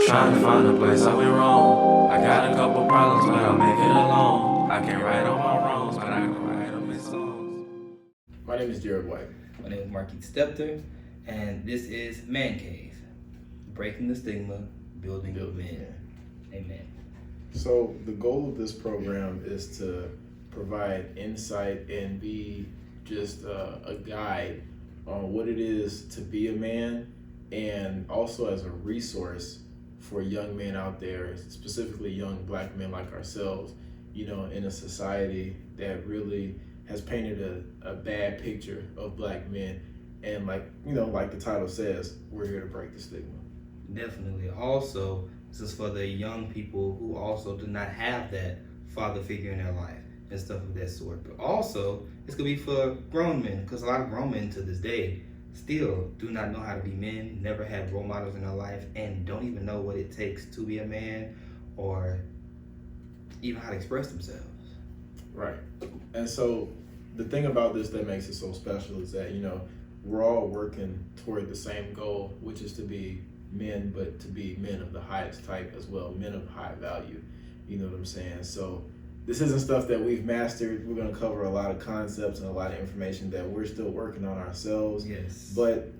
Trying to find a place I went wrong. I got a couple problems, but I'll make it alone. I can't right all my wrongs, but I can write them in songs. My name is Jared White. My name is Marquis Stepter, and this is Man Cave, breaking the stigma, building men. Amen. So the goal of this program is to provide insight and be just a guide on what it is to be a man, and also as a resource for young men out there, specifically young black men like ourselves, in a society that really has painted a bad picture of black men. And like the title says, we're here to break the stigma. Definitely. Also, this is for the young people who also do not have that father figure in their life and stuff of that sort. But also, it's going to be for grown men, because a lot of grown men to this day still do not know how to be men, never had role models in their life, and don't even know what it takes to be a man or even how to express themselves. Right. And so the thing about this that makes it so special is that, we're all working toward the same goal, which is to be men, but to be men of the highest type as well, men of high value. You know what I'm saying? So this isn't stuff that we've mastered. We're going to cover a lot of concepts and a lot of information that we're still working on ourselves. Yes. But,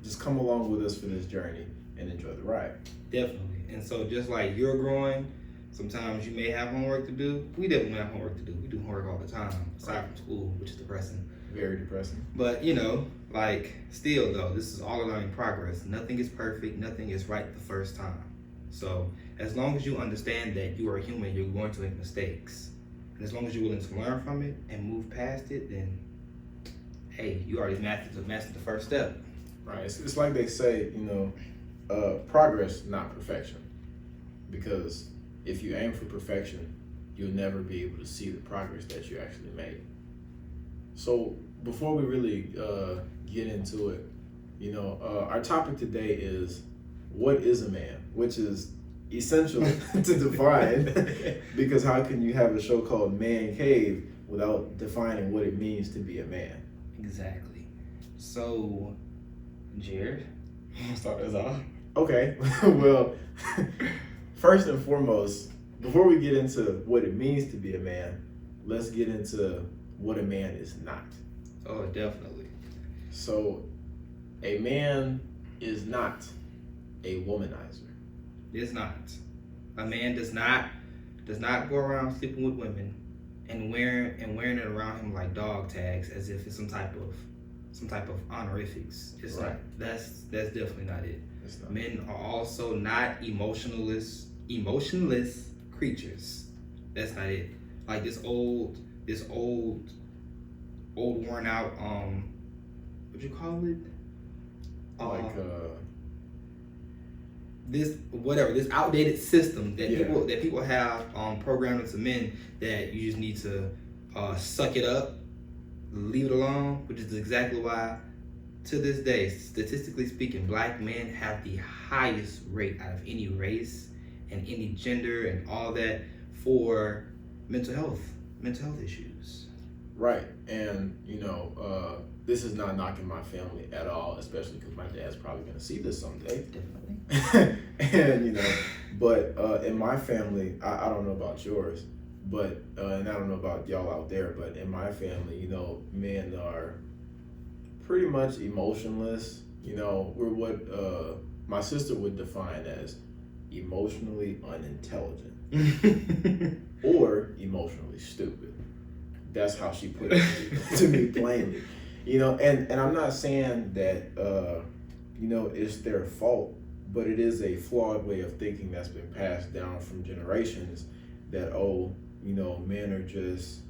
just come along with us for this journey and enjoy the ride. Definitely. And so just like you're growing, sometimes you may have homework to do. We definitely have homework to do. We do homework all the time, aside from school, which is depressing. Very depressing. But, still though, this is all a learning progress. Nothing is perfect. Nothing is right the first time. So as long as you understand that you are a human, you're going to make mistakes. And as long as you're willing to learn from it and move past it, then, hey, you already mastered the first step. Right. It's like they say, progress, not perfection. Because if you aim for perfection, you'll never be able to see the progress that you actually made. So before we really get into it, our topic today is, what is a man? Which is essential to define, because how can you have a show called Man Cave without defining what it means to be a man? Exactly. So, Jared, start us off. Okay. Well, first and foremost, before we get into what it means to be a man, let's get into what a man is not. Oh, definitely. So, a man is not a womanizer. It's not. A man does not go around sleeping with women and wearing it around him like dog tags as if it's some type of honorifics. It's right. not. That's definitely not it. It's not. Men are also not emotionless creatures. That's not it. Like this old worn out what'd you call it? This outdated system that people have programmed into men, that you just need to suck it up, leave it alone, which is exactly why to this day, statistically speaking, black men have the highest rate out of any race and any gender and all that for mental health issues. Right. And, this is not knocking my family at all, especially because my dad's probably going to see this someday. Definitely. And, but in my family, I don't know about yours, but, and I don't know about y'all out there, but in my family, men are pretty much emotionless. We're what my sister would define as emotionally unintelligent or emotionally stupid. That's how she put it to me plainly. And I'm not saying that, it's their fault, but it is a flawed way of thinking that's been passed down from generations that, men are just,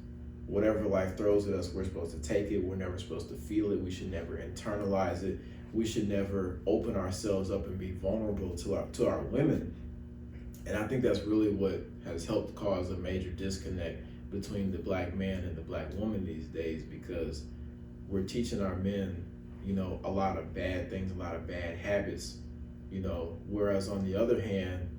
whatever life throws at us, we're supposed to take it. We're never supposed to feel it. We should never internalize it. We should never open ourselves up and be vulnerable to our women. And I think that's really what has helped cause a major disconnect between the black man and the black woman these days, because we're teaching our men, a lot of bad things, a lot of bad habits, whereas on the other hand,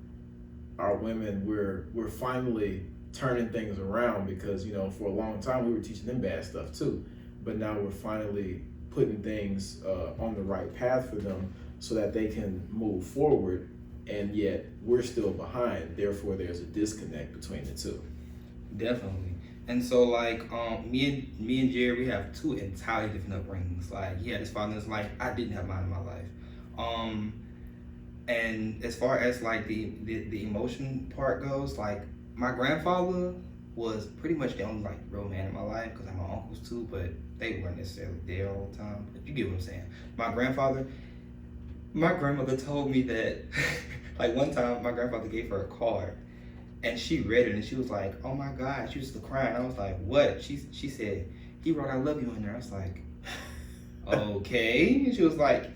our women, we're finally turning things around, because, for a long time we were teaching them bad stuff too, but now we're finally putting things on the right path for them so that they can move forward and yet we're still behind. Therefore, there's a disconnect between the two. Definitely. And so like me and Jerry, we have two entirely different upbringings. Like he had his father in his life, I didn't have mine in my life. And as far as like the emotion part goes, like my grandfather was pretty much the only like real man in my life, because I have my uncles too, but they weren't necessarily there all the time. But you get what I'm saying. My grandmother told me that like one time my grandfather gave her a card, and she read it and she was like, "Oh my God," she was crying. I was like, "What?" She said, "He wrote 'I love you' in there." I was like, "Okay." And she was like,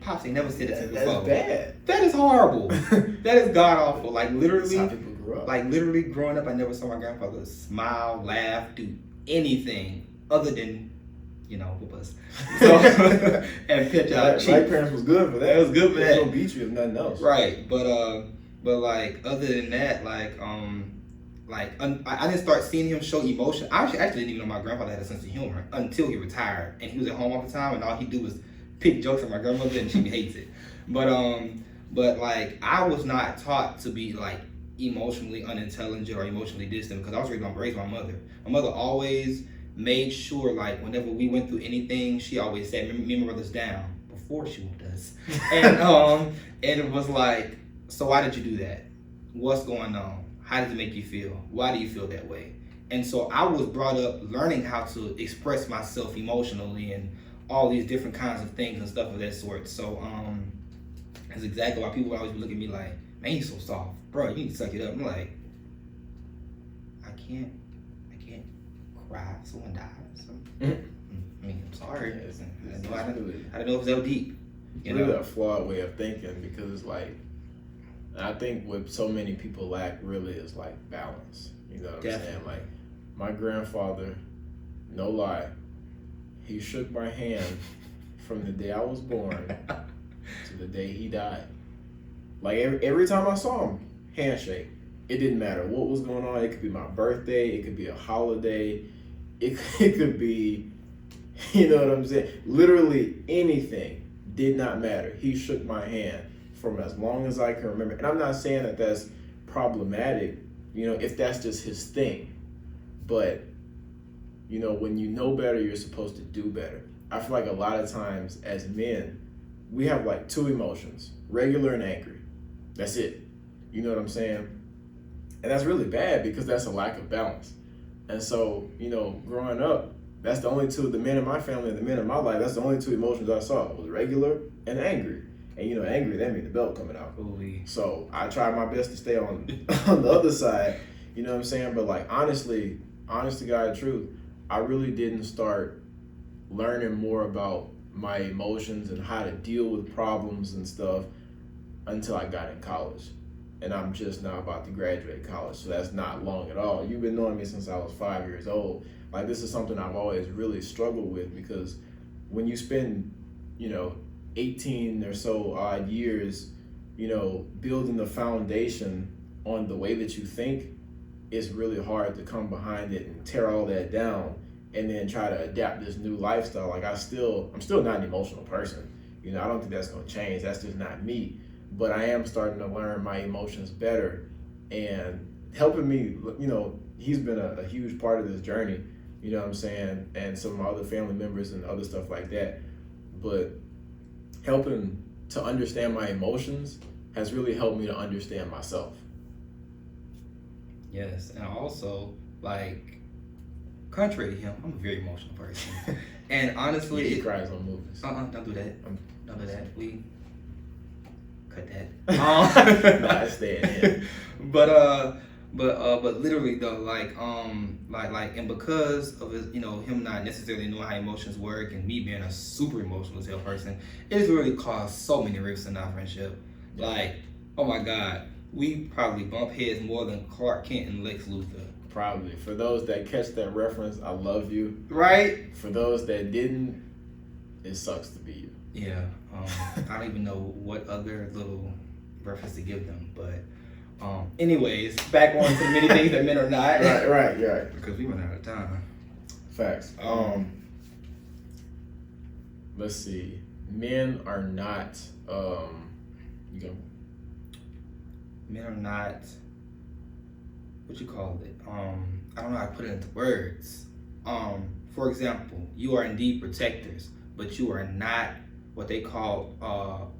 "Pops ain't never said that to me before." That's bad. That is horrible. That is god awful. Like literally, That's how people grew up. like literally growing up, I never saw my grandfather smile, laugh, do anything other than, whoop us. So, and pitch out. My parents was good for that. It was good for that. They don't beat you if nothing else. Right, but like other than that, I didn't start seeing him show emotion. I actually didn't even know my grandfather had a sense of humor until he retired, and he was at home all the time, and all he do was pick jokes at my grandmother, and she hates it. But like I was not taught to be like emotionally unintelligent or emotionally distant, because I was raised by my mother. My mother always made sure, like, whenever we went through anything, she always said, me and my brothers down before she whooped us. And it was like, so why did you do that? What's going on? How does it make you feel? Why do you feel that way? And so I was brought up learning how to express myself emotionally and all these different kinds of things and stuff of that sort. So that's exactly why people always look at me like, "Man, you so soft, bro. You need to suck it up." I'm like, I can't cry if someone dies. So, I mean, I'm sorry. I didn't know it was that deep. It's really a flawed way of thinking, because it's like, I think what so many people lack really is like balance. You know what I'm saying? Like my grandfather, no lie, he shook my hand from the day I was born to the day he died. Like every time I saw him, handshake. It didn't matter what was going on. It could be my birthday. It could be a holiday. It could be, you know what I'm saying? Literally anything did not matter. He shook my hand from as long as I can remember. And I'm not saying that that's problematic, if that's just his thing. But, when you know better, you're supposed to do better. I feel like a lot of times as men, we have like two emotions, regular and angry. That's it. You know what I'm saying? And that's really bad, because that's a lack of balance. And so, growing up, that's the only two, the men in my family and the men in my life, that's the only two emotions I saw, was regular and angry. And angry, that means the belt coming out. Ooh. So I tried my best to stay on the other side, you know what I'm saying? But like, honest to God truth, I really didn't start learning more about my emotions and how to deal with problems and stuff until I got in college. And I'm just now about to graduate college, so that's not long at all. You've been knowing me since I was 5 years old. Like, this is something I've always really struggled with, because when you spend, 18 or so odd years, building the foundation on the way that you think, it's really hard to come behind it and tear all that down and then try to adapt this new lifestyle. Like, I'm still not an emotional person. I don't think that's gonna change. That's just not me. But I am starting to learn my emotions better, and helping me, he's been a huge part of this journey, you know what I'm saying? And some of my other family members and other stuff like that. But helping to understand my emotions has really helped me to understand myself. Yes, and also, like, contrary to him, I'm a very emotional person. And honestly, he cries on movies. Don't do that. Don't do that. We cut that. Nah, it's staying in. But literally though, like, and because of his, him not necessarily knowing how emotions work, and me being a super emotional as hell person, it's really caused so many rifts in our friendship. Like, oh my God, we probably bump heads more than Clark Kent and Lex Luthor. Probably. For those that catch that reference, I love you. Right? For those that didn't, it sucks to be you. Yeah. I don't even know what other little reference to give them, but anyways, back on to the many things that men are not. Right. Because we run out of time. Facts. Let's see. Men are not. You go. men are not, what you call it? I don't know how to put it into words. For example, you are indeed protectors, but you are not what they call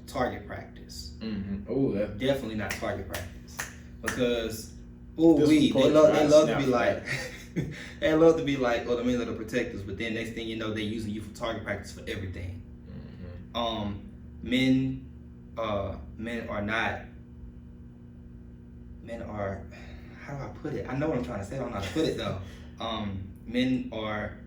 target practice. Mm-hmm. Oh, that definitely not target practice, because they love to be like they love to be like, oh, the men are the protectors, but then next thing you know, they're using you for target practice for everything. Mm-hmm. Men are not. Men are. How do I put it? I know what I'm trying to say. I don't know how to put it though. Men are.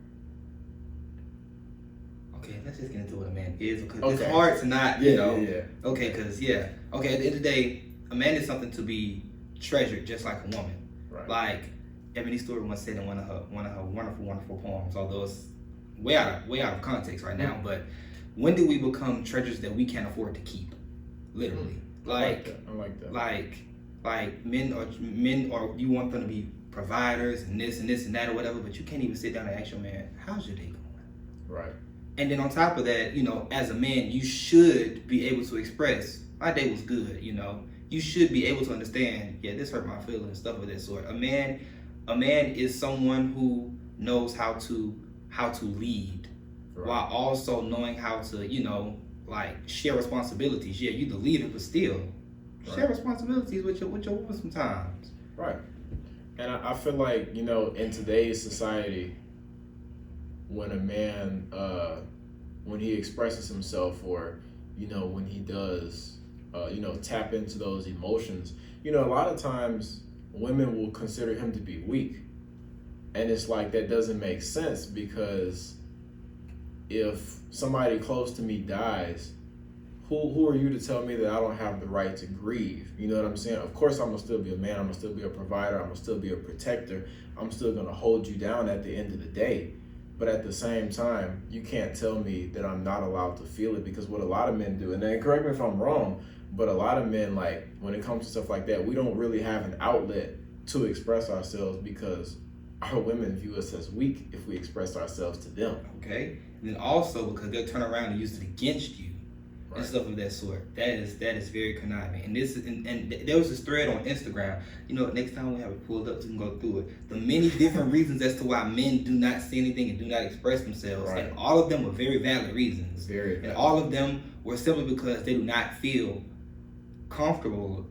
Okay, let's just get into what a man is, because it's hard to not, Yeah. Okay, because okay, at the end of the day, a man is something to be treasured, just like a woman. Right. Like Ebony Stewart once said in one of her wonderful poems, although it's way out of context right now. But when do we become treasures that we can't afford to keep? Literally, I like that. Like men are you want them to be providers and this and that or whatever, but you can't even sit down and ask your man, how's your day going? Right. And then on top of that, as a man, you should be able to express, my day was good, You should be able to understand, yeah, this hurt my feelings, stuff of that sort. A man is someone who knows how to lead, right, while also knowing how to, share responsibilities. Yeah, you the leader, but still share responsibilities with your woman sometimes. Right. And I feel like, in today's society, when a man, when he expresses himself, or, when he does, tap into those emotions, a lot of times women will consider him to be weak. And it's like, that doesn't make sense, because if somebody close to me dies, who are you to tell me that I don't have the right to grieve? You know what I'm saying? Of course, I'm going to still be a man. I'm going to still be a provider. I'm going to still be a protector. I'm still going to hold you down at the end of the day. But at the same time, you can't tell me that I'm not allowed to feel it, because what a lot of men do, and then correct me if I'm wrong, but a lot of men, like, when it comes to stuff like that, we don't really have an outlet to express ourselves, because our women view us as weak if we express ourselves to them. Okay? And then also, because they'll turn around and use it against you. And stuff of that sort. That is very conniving. And there was this thread on Instagram. Next time we have it pulled up, so we can go through it. The many different reasons as to why men do not say anything and do not express themselves, and all of them were very valid reasons. And all of them were simply because they do not feel comfortable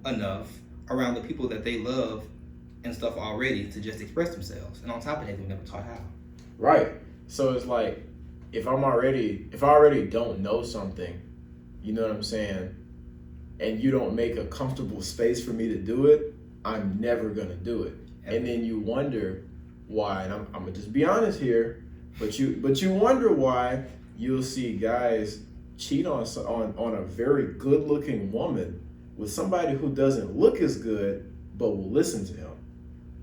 enough around the people that they love and stuff already to just express themselves. And on top of that, they were never taught how. Right. So it's like, if I already don't know something, you know what I'm saying, and you don't make a comfortable space for me to do it, I'm never gonna do it. And then you wonder why, and I'm gonna just be honest here, but you wonder why you'll see guys cheat on a very good-looking woman with somebody who doesn't look as good, but will listen to him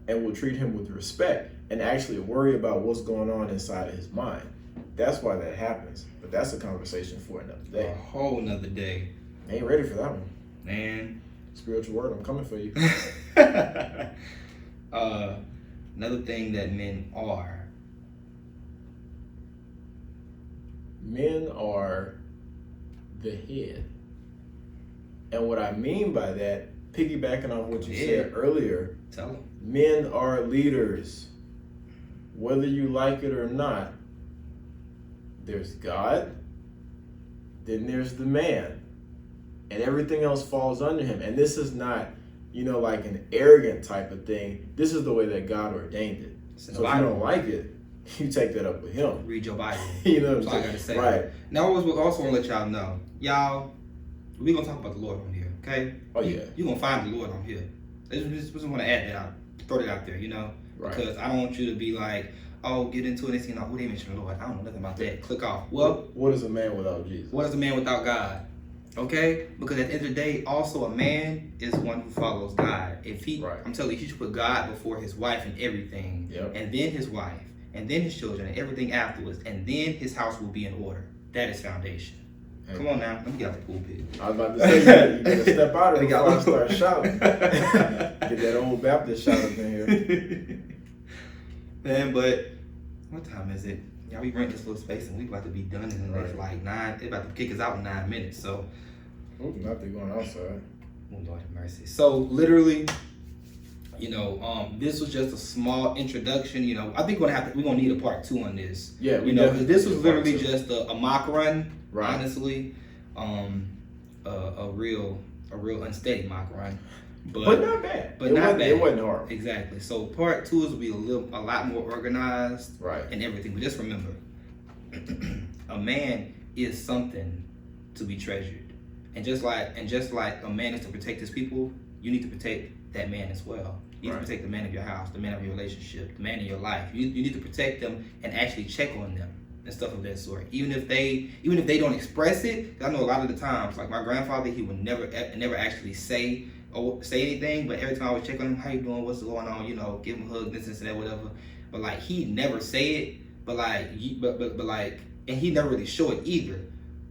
and will treat him with respect and actually worry about what's going on inside of his mind. That's why that happens. But that's a conversation for another day. A whole nother day. I ain't ready for that one. Man. Spiritual word, I'm coming for you. Another thing that men are. Men are the head. And what I mean by that, piggybacking off what you said earlier, tell them. Men are leaders. Whether you like it or not, there's God, then there's the man, and everything else falls under him. And this is not, like an arrogant type of thing. This is the way that God ordained it. So if you don't like it, you take that up with him. Read your Bible. You know what That's all I gotta say. Right. Now, I also want to let y'all know, we're going to talk about the Lord on here, okay? Oh, yeah. You're going to find the Lord on here. I just want to add that out, throw that out there, Right. Because I don't want you to be like, oh, get into it and see, who they mention the Lord? I don't know nothing about that. Click off. Well, what is a man without Jesus? What is a man without God? Okay? Because at the end of the day, also a man is one who follows God. I'm telling you, he should put God before his wife and everything. Yep. And then his wife. And then his children and everything afterwards. And then his house will be in order. That is foundation. Hey. Come on now. Let me get out the pulpit. I was about to say, you gotta step out of it before I start shouting. Get that old Baptist shout up in here. Man, but what time is it? Yeah, we rent this little space and we about to be done in the next it's about to kick us out in 9 minutes, so. Ooh, not they going outside. Lord have mercy. So literally, this was just a small introduction. I think we're gonna need a part 2 on this. Yeah, because this was literally just a mock run. Right. Honestly, a real unsteady mock run. But not bad. But not bad. It wasn't hard. Exactly. So part 2 is will be a lot more organized. Right. And everything. But just remember, a man is something to be treasured. And just like a man is to protect his people, you need to protect that man as well. You need to protect the man of your house, the man of your relationship, the man in your life. You need to protect them and actually check on them and stuff of that sort. Even if they don't express it, 'cause I know a lot of the times, like my grandfather, he would never actually say anything, but every time I would check on him, how you doing, what's going on, give him a hug, this and that, whatever. But like he'd never say it, but and he never really show it either.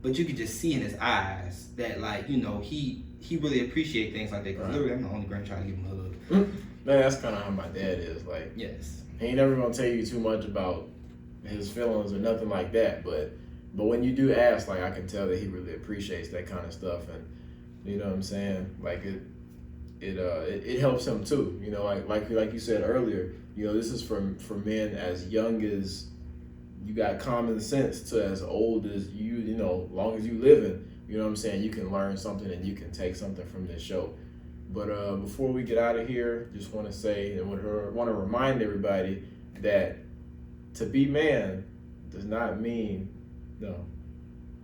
But you could just see in his eyes that he really appreciate things like that. Because literally, I'm the only grandchild to give him a hug. Man, that's kind of how my dad is. Like, Yes. he ain't never gonna tell you too much about his feelings or nothing like that. But when you do ask, like, I can tell that he really appreciates that kind of stuff, and you know what I'm saying. Like it helps him too. Like you said earlier. This is for men as young as you got common sense to as old as you. Long as you living. You know what I'm saying? You can learn something and you can take something from this show. But before we get out of here, just want to say and want to remind everybody that to be man does not mean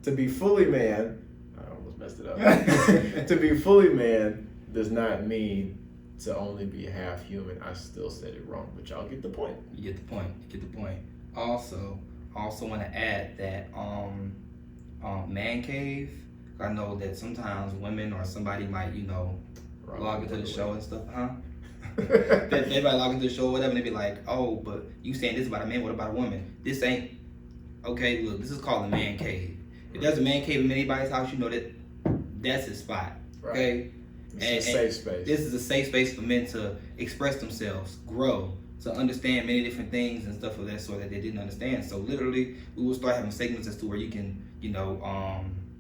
to be fully man. I almost messed it up. To be fully man does not mean to only be half human. I still said it wrong, but y'all get the point. You get the point. Also want to add that man cave. I know that sometimes women or somebody might log into the show and stuff, huh? they might log into the show or whatever, and they be like, oh, but you saying this about a man, what about a woman? This ain't okay. Look, this is called the man cave. If there's a man cave in anybody's house, that's his spot. Okay. It's a safe space. This is a safe space for men to express themselves, grow, to understand many different things and stuff of that sort that they didn't understand. So literally, we will start having segments as to where you can,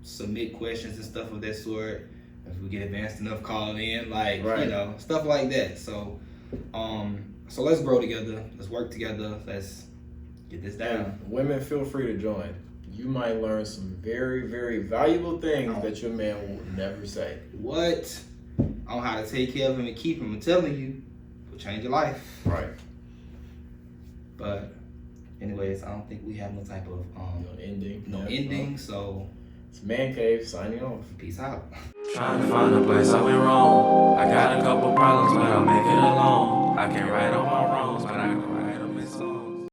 submit questions and stuff of that sort. If we get advanced enough, call in, stuff like that. So, so let's grow together. Let's work together. Let's get this down. And women, feel free to join. You might learn some very, very valuable things that your man will never say. What? On how to take care of him and keep him. I'm telling you, will change your life. Right. But, anyways, I don't think we have no type of ending. So. It's Man Cave signing off. Peace out. Trying to find a place I went wrong. I got a couple problems, but I'll make it alone. I can't right all my wrongs, but I can right